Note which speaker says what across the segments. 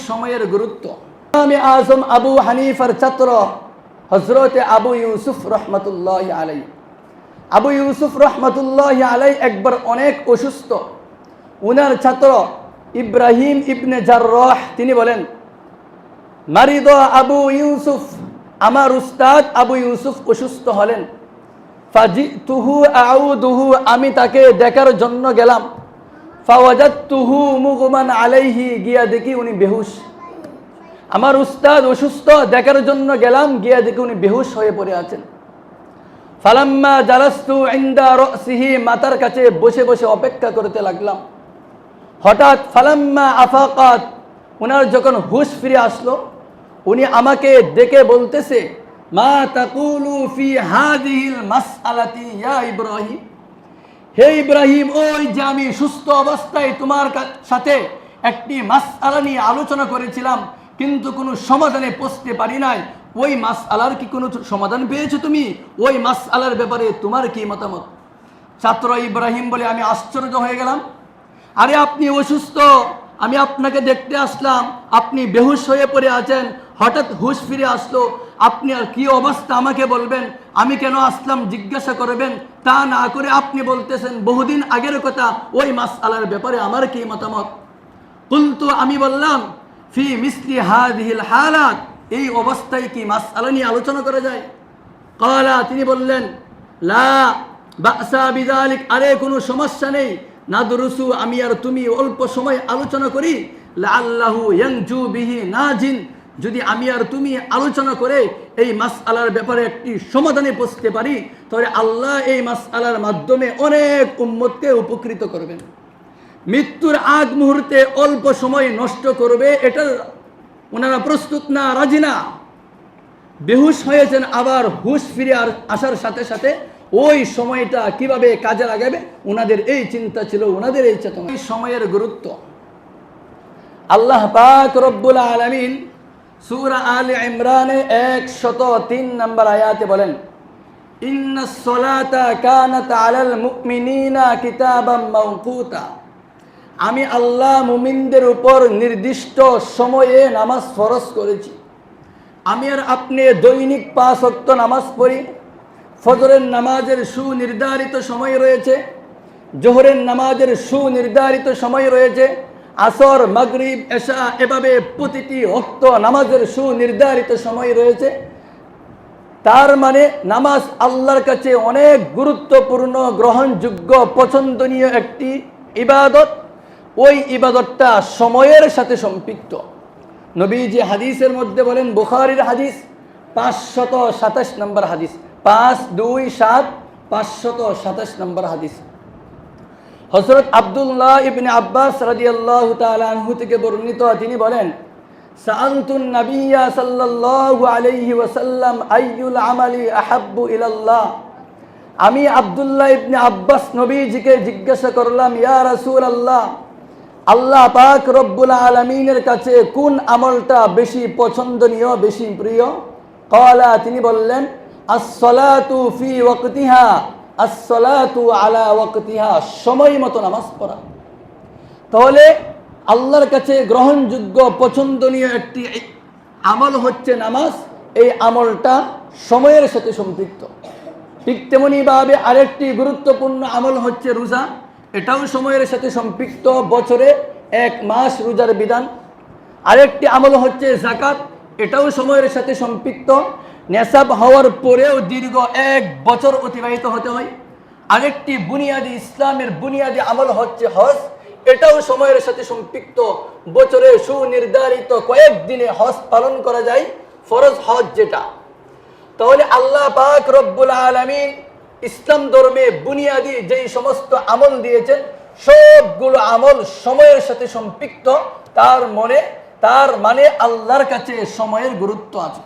Speaker 1: সময়ের গুরুত্ব। ইমাম আজম আবু হানিফার ছাত্র হযরত আবু ইউসুফ রহমাতুল্লাহি আলাইহি। আবু ইউসুফ রহমাতুল্লাহি আলাইহি একবার অনেক অসুস্থ। উনার ছাত্র ইব্রাহিম ইবনে জাররাহ তিনি বলেন, মারিদ আবু ইউসুফ, আমার উস্তাদ আবু ইউসুফ অসুস্থ হলেন। ফাজিতুহু আউদুহু, আমি তাকে দেখার জন্য গেলাম। ফাওয়াজাদতুহু মুগমান আলাইহি, গিয়া দেখি উনি বেহুশ। আমার উস্তাদ অসুস্থ, দেখার জন্য গেলাম, গিয়া দেখি উনি বেহুশ হয়ে পড়ে আছেন। ফালাম্মা জালাস্তু ইনদা রাসিহি, মাথার কাছে বসে বসে অপেক্ষা করতে লাগলাম। হঠাৎ ফালাম্মা আফাকাত, উনার যখন হুশ ফিরে আসলো, উনি আমাকে ডেকে বলতেছে, মা তাকুলু ফি হাযিহিল মাসআলাতি ইয়া ইব্রাহিম, হে ইব্রাহিম, ওই যে আমি সুস্থ অবস্থায় তোমার সাথে একটি মাসআলা নিয়ে আলোচনা করেছিলাম, কিন্তু কোনো সমাধানে পৌঁছতে পারি নাই, ওই মাসআলার কি কোনো সমাধান পেয়েছো তুমি? ওই মাসআলার ব্যাপারে তোমার কি মতামত? ছাত্র ইব্রাহিম বলে, আমি আশ্চর্য হয়ে গেলাম। আরে আপনি অসুস্থ, আমি আপনাকে দেখতে আসলাম, আপনি বেহুশ হয়ে পড়ে আছেন, হঠাৎ হুশ ফিরে আসলো, আপনি আর কি অবস্থা আমাকে বলবেন, আমি কেন আসলাম জিজ্ঞাসা করবেন, তা না করে আপনি বলতেছেন বহুদিন আগের কথা, ওই মাসআলার ব্যাপারে আমার কি মতামত? কুলতু, আমি বললাম, ফি মিসলি হাযিহিল হালাত, এই অবস্থায় কি মাসআলা নিয়ে আলোচনা করা যায়? ক্বালা, তিনি বললেন, লা বাসা বিযালিক, আরে কোনো সমস্যা নেই, নাদরুসু, আমি আর তুমি অল্প সময় আলোচনা করি, লাআল্লাহু ইয়ানজু বিহি নাজিন, যদি আমি আর তুমি আলোচনা করে এই মাসআলার ব্যাপারে একটি সমাধানে পৌঁছতে পারি, তাহলে আল্লাহ এই মাসআলার মাধ্যমে অনেক উম্মতকে উপকৃত করবেন। মৃত্যুর আগ মুহূর্তে অল্প সময় নষ্ট করবে, এটা ওনারা প্রস্তুত না, রাজি না। বেহুশ হয়েছেন, আবার হুশ ফিরে আসার সাথে সাথে ওই সময়টা কিভাবে কাজে লাগাবে, ওনাদের এই চিন্তা ছিল, ওনাদের এই চেতনা। এই সময়ের গুরুত্ব আল্লাহ পাক রব্বুল আলামিন সূরা আলে ইমরানে 103 নম্বর আয়াতে বলেন, ইন্নাস সালাতা কানাত আলাল মুমিনিনা কিতাবাম মাওকুতা, আমি আল্লাহ মুমিনদের উপর নির্দিষ্ট সময়ে নামাজ ফরজ করেছি। আমি আর আপনি দৈনিক 5 ওয়াক্ত নামাজ পড়ি। ফজরের নামাজের সুনির্ধারিত সময় রয়েছে, জোহরের নামাজের সুনির্ধারিত সময় রয়েছে, আসর, মাগরিব, এশা, এভাবে প্রতিটি ওয়াক্ত নামাজের সুনির্ধারিত সময় রয়েছে। তার মানে নামাজ আল্লাহর কাছে অনেক গুরুত্বপূর্ণ, গ্রহণযোগ্য, পছন্দনীয় একটি ইবাদত। ওই ইবাদতটা সময়ের সাথে সম্পৃক্ত। নবীজি হাদিসের মধ্যে বলেন, বুখারীর হাদিস 527 নম্বর হাদিস, 527 527 নম্বর হাদিস, হযরত আব্দুল্লাহ ইবনে আব্বাস রাদিয়াল্লাহু তাআলা আনহু থেকে বর্ণিত, তিনি বলেন, সাআলতুন নাবিয়্যা সাল্লাল্লাহু আলাইহি ওয়াসাল্লাম আইয়ুল আমালি আহাব্বু ইলাল্লাহ, আমি আব্দুল্লাহ ইবনে আব্বাস নবীজিকে জিজ্ঞাসা করলাম, ইয়া রাসূলুল্লাহ, আল্লাহ পাক রব্বুল আলামিনের কাছে কোন আমলটা বেশি পছন্দনীয়, বেশি প্রিয়? ক্বালা, তিনি বললেন, আস-সালাতু ফি ওয়াক্তিহা, আস-সালাতু আলা ওয়াক্তিহা, সময় মতো নামাজ পড়া। তাহলে আল্লাহর কাছে গ্রহণযোগ্য, পছন্দনীয় একটি আমল হচ্ছে নামাজ। এই আমলটা সময়ের সাথে সম্পৃক্ত। ঠিক তেমনিভাবে আরেকটি গুরুত্বপূর্ণ আমল হচ্ছে রোজা, এটাও সময়ের সাথে সম্পৃক্ত, বছরে 1 মাস রোজার বিধান। আরেকটি আমল হচ্ছে যাকাত, এটাও সময়ের সাথে সম্পৃক্ত, নেশাব হওয়ার পরেও দীর্ঘ 1 বছর অতিবাহিত হতে হয়। আরেকটি বুনিয়াদি, ইসলামের বুনিয়াদি আমল হচ্ছে হজ, এটাও সময়ের সাথে সম্পৃক্ত, বছরে সুনির্ধারিত কয়েকদিনে হজ পালন করা যায়, ফরজ হজ যেটা। তাহলে আল্লাহ পাক রব্বুল আলামিন ইসলাম ধর্মে বুনিয়াদি যেই সমস্ত আমল দিয়েছেন, সবগুলো আমল সময়ের সাথে সম্পৃক্ত। তার মানে আল্লাহর কাছে সময়ের গুরুত্ব আছে।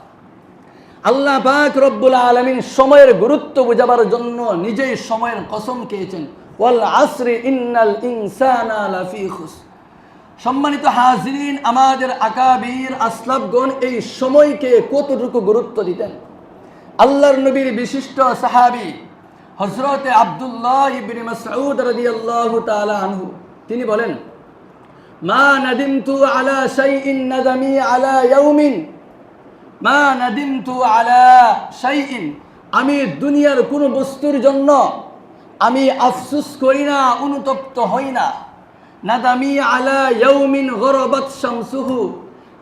Speaker 1: আল্লাহ পাক রব্বুল আলামিন সময়ের গুরুত্ব বোঝাবার জন্য নিজেই সময়ের কসম খেয়েছেন, ওয়াল আসরি ইন্নাল ইনসানা লাফি খুস। সম্মানিত হাজিরিন, আমাদের আকাবির আসলাফগণ এই সময়কে কতটুকু গুরুত্ব দিতেন। আল্লাহর নবীর বিশিষ্ট সাহাবী হযরত আব্দুল্লাহ ইবনে মাসউদ রাদিয়াল্লাহু তাআলা আনহু তিনি বলেন, মা নাদিমতু আলা শাইইন নাদামি আলা ইয়াউমিন, মা নাদিমতু আলা শাইইন, আমি দুনিয়ার কোনো বস্তুর জন্য আমি আফসোস করি না, অনুতপ্ত হই না। নাদামি আলা ইয়াউমিন গরাবাত শামসুহু,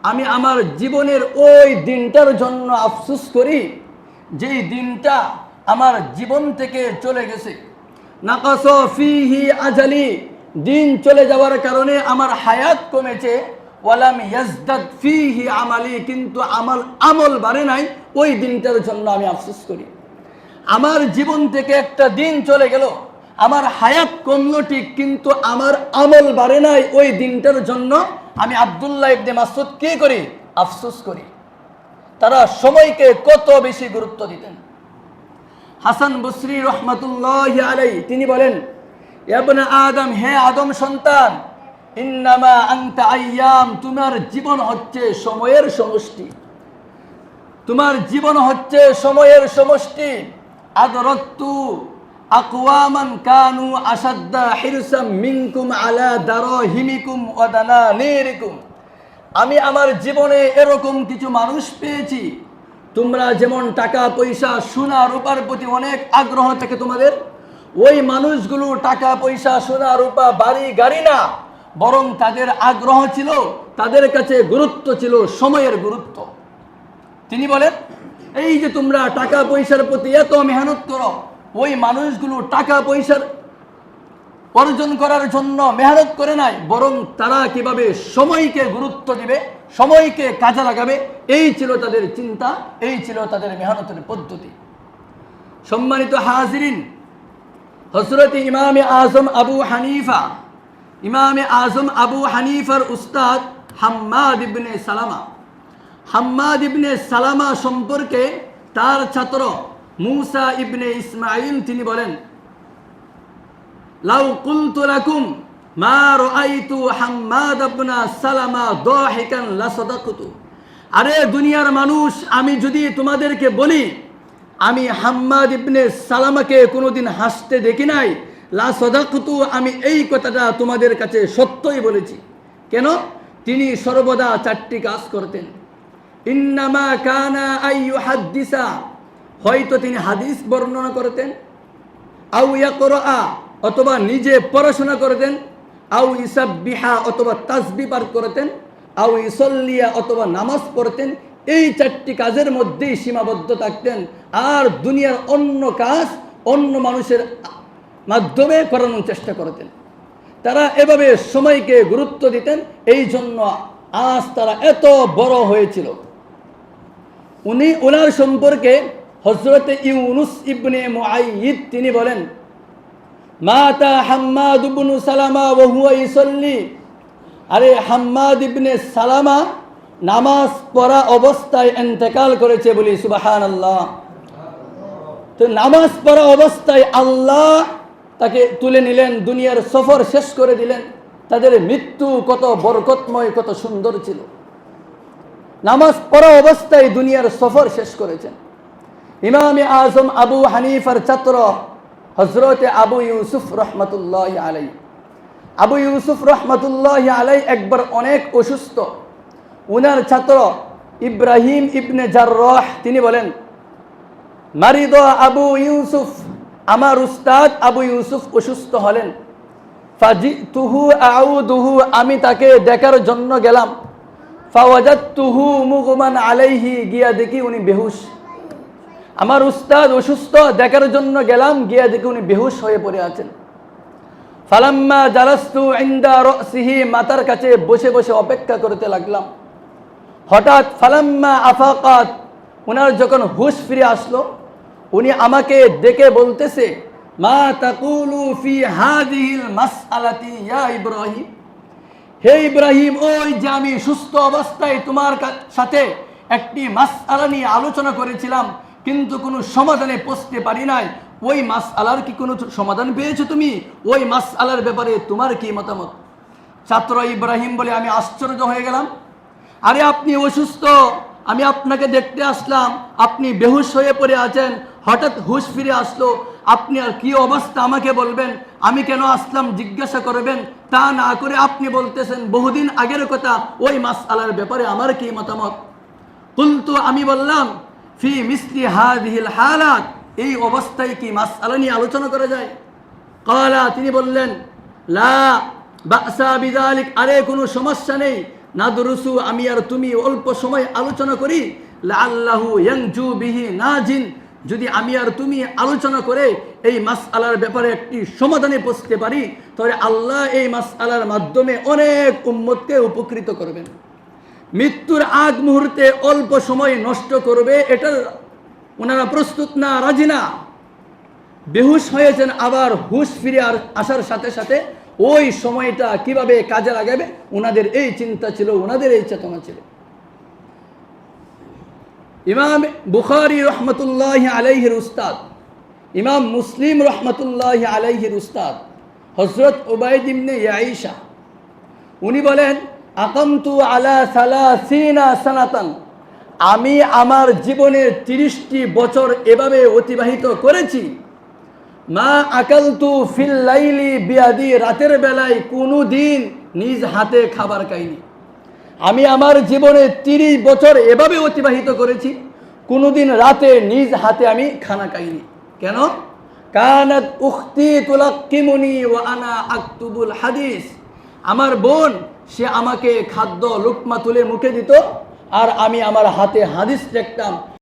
Speaker 1: আমি আমার জীবনের ওই দিনটার জন্য আফসোস করি যেই দিনটা আমার জীবন থেকে চলে গেছে। নাকাস ফিহি আজালি, দিন চলে যাওয়ার কারণে আমার হায়াত কমেছে। ওয়ালাম ইয়াজদাদ ফিহি আমালি, কিন্তু আমার আমল বাড়ে নাই, ওই দিনটার জন্য আমি আফসোস করি। আমার জীবন থেকে একটা দিন চলে গেল, আমার হায়াত কমলো ঠিক, কিন্তু আমার আমল বাড়ে নাই, ওই দিনটার জন্য আমি আব্দুল্লাহ ইবনে মাসউদ কি করি? আফসোস করি। তারা সময়কে কত বেশি গুরুত্ব দিতেন। হাসান বসরি রহমাতুল্লাহি আলাইহি তিনি বলেন, ইবনে আদম, হে আদম সন্তান, ইন্নামা আনতা আইয়াম, তোমার জীবন হচ্ছে সময়ের সমষ্টি, তোমার জীবন হচ্ছে সময়ের সমষ্টি। আদরাতু আকওয়ামান কানু আসাদ্দা হিরসাম মিনকুম আলা দারাহিমিকুম ওয়া দানানিরিকুম, আমি আমার জীবনে এরকম কিছু মানুষ পেয়েছি, তোমরা যেমন টাকা পয়সা সোনা রূপার প্রতি অনেক আগ্রহ থাকে তোমাদের, ওই মানুষগুলো টাকা পয়সা সোনা রূপা বাড়ি গাড়ি না, বরং তাদের আগ্রহ ছিল, তাদের কাছে গুরুত্ব ছিল সময়ের গুরুত্ব। তিনি বলেন, এই যে তোমরা টাকা পয়সার প্রতি এত মেহনত করো, ওই মানুষগুলো টাকা পয়সার অর্জন করার জন্য মেহনত করে নাই, বরং তারা কিভাবে সময়কে গুরুত্ব দিবে, সময়কে কাজে লাগাবে, এই ছিল তাদের চিন্তা, এই ছিল তাদের মেহনতের পদ্ধতি। সম্মানিত হাজিরিন, হযরত ইমামে আজম আবু হানিফা, ইমামে আজম আবু হানিফার উস্তাদ হাম্মাদ ইবনে সালামা, হাম্মাদ ইবনে সালামা সম্পর্কে তার ছাত্র মুসা ইবনে ইসমাইল তিনি বলেন, লাউ কুলতু লাকুম মা রাআইতু হাম্মাদ ইবনে সালামা দাহিকান লাসাদাকতু, আরে দুনিয়ার মানুষ, আমি যদি তোমাদেরকে বলি আমি হাম্মাদ ইবনে সালামাকে কোনোদিন হাসতে দেখি নাই, লাসাদাকতু, আমি এই কথাটা তোমাদের কাছে সত্যই বলেছি। কেন? তিনি সর্বদা চারটি কাজ করতেন। ইন্নামা কানা আইয়ুহাদ্দিসা, হয়তো তিনি হাদিস বর্ণনা করতেন, আও ইয়াকরা, অথবা নিজে পড়াশোনা করতেন, আও ইসাব্বিহা, অথবা তাসবিহ পাঠ করতেন, আও ইসল্লিয়া, অথবা নামাজ পড়তেন। এই চারটি কাজের মধ্যেই সীমাবদ্ধ থাকতেন, আর দুনিয়ার অন্য কাজ অন্য মানুষের মাধ্যমে করানোর চেষ্টা করতেন। তারা এভাবে সময়কে গুরুত্ব দিতেন, এই জন্য আজ তারা এত বড় হয়েছিল। ওনার সম্পর্কে হযরত ইউনুস ইবনে মুআইয়িদ তিনি বলেন, মাতা হাম্মাদ ইবনে সালামা ওয়া হুয়া ইসাল্লি, আরে হাম্মাদ ইবনে সালামা নামাজ পড়া অবস্থায় ইন্তেকাল করেছে, বলি সুবহানাল্লাহ। তো নামাজ পড়া অবস্থায় আল্লাহ তাকে তুলে নিলেন, দুনিয়ার সফর শেষ করে দিলেন। তাদের মৃত্যু কত বরকতময়, কত সুন্দর ছিল। নামাজ পড়া অবস্থায় দুনিয়ার সফর শেষ করেছেন। ইমামে আজম আবু হানিফার ছাত্র হযরত আবু ইউসুফ রহমাতুল্লাহি আলাইহি, আবু ইউসুফ রহমাতুল্লাহি আলাইহি একবার অনেক অসুস্থ। উনার ছাত্র ইব্রাহিম ইবনে জাররাহ তিনি বলেন, মারিদ আবু ইউসুফ, আমার উস্তাদ আবু ইউসুফ অসুস্থ হলেন। ফাজিতুহু আউদুহু, আমি তাকে দেখার জন্য গেলাম। ফাওয়াজাদতুহু মুগমান আলাইহি, গিয়া দেখি উনি বেহুশ। আমার উস্তাদ অসুস্থ, দেখার জন্য গেলাম, গিয়া দেখি উনি বেহুশ হয়ে পড়ে আছেন। ফালাম্মা জালাস্তু ইনদা রাসিহি, মাথার কাছে বসে বসে অপেক্ষা করতে লাগলাম। হঠাৎ ফালাম্মা আফাকাত, উনার যখন হুশ ফিরে আসলো, উনি আমাকে দেখে বলতেছে, মা তাকুলু ফি হাযিহিল মাসআলাতি ইয়া ইব্রাহিম, হে ইব্রাহিম, ওই যে আমি সুস্থ অবস্থায় তোমার সাথে একটি মাসআলা নিয়ে আলোচনা করেছিলাম, কিন্তু কোনো সমাধানে পৌঁছতে পারি নাই, ওই মাসআলার কি কোনো সমাধান পেয়েছো তুমি? ওই মাসআলার ব্যাপারে তোমার কি মতামত? ছাত্র ইব্রাহিম বলে, আমি আশ্চর্য হয়ে গেলাম, আরে আপনি অসুস্থ, আমি আপনাকে দেখতে আসলাম, আপনি বেহুশ হয়ে পড়ে আছেন, হঠাৎ হুশ ফিরে আসলো, আপনি আর কি অবস্থা আমাকে বলবেন, আমি কেন আসলাম জিজ্ঞাসা করবেন, তা না করে আপনি বলতেছেন বহুদিন আগের কথা, ওই মাসআলার ব্যাপারে আমার কি মতামত। কুলতু, আমি বললাম, ফি মিসলি হাযিহিল হালাত, এই অবস্থায় কি মাসআলা নিয়ে আলোচনা করা যায়? ক্বালা, তিনি বললেন, লা বাসা বিযালিক, আরে কোনো সমস্যা নেই, নাদরুসু, আমি আর তুমি অল্প সময় আলোচনা করি, লাআল্লাহু ইয়ানজু বিহি নাজিন, যদি আমি আর তুমি আলোচনা করে এই মাসআলার ব্যাপারে একটি সমাধানে পৌঁছতে পারি, তাহলে আল্লাহ এই মাসআলার মাধ্যমে অনেক উম্মতকে উপকৃত করবেন। মৃত্যুর আগ মুহূর্তে অল্প সময় নষ্ট করবে, এটা ওনারা প্রস্তুত না, রাজি না। বেহুশ হয়েছেন, আবার হুশ ফিরে আসার সাথে সাথে ওই সময়টা কিভাবে কাজে লাগাবে, ওনাদের এই চিন্তা ছিল, ওনাদের এই চেতনা ছিল। ইমাম বুখারী রহমতুল্লাহ আলাইহির উস্তাদ, ইমাম মুসলিম রহমতুল্লাহ আলাইহির উস্তাদ হযরত উবাইদ ইবনে ইয়াইশা, উনি বলেন, আকামতু আলা সালাসিনা সানাতান, আমি আমার জীবনের 30টি বছর এভাবে অতিবাহিত করেছি। মা আকালতু ফিল লাইলি বিয়াদি, রাতের বেলায় কোনো দিন নিজ হাতে খাবার খাইনি। আমি আমার জীবনে 30 বছর এভাবে অতিবাহিত করেছি, কোনোদিন রাতে নিজ হাতে আমি খানা খাইনি। কেন? কানাত উখতি তুলাক্কিমুনি ওয়া আনা আকতুবুল হাদিস, আমার বোন সে আমাকে খাদ্য লুকমা তুলে মুখে দিত, আর আমি আমার হাতে হাদিস লিখতাম।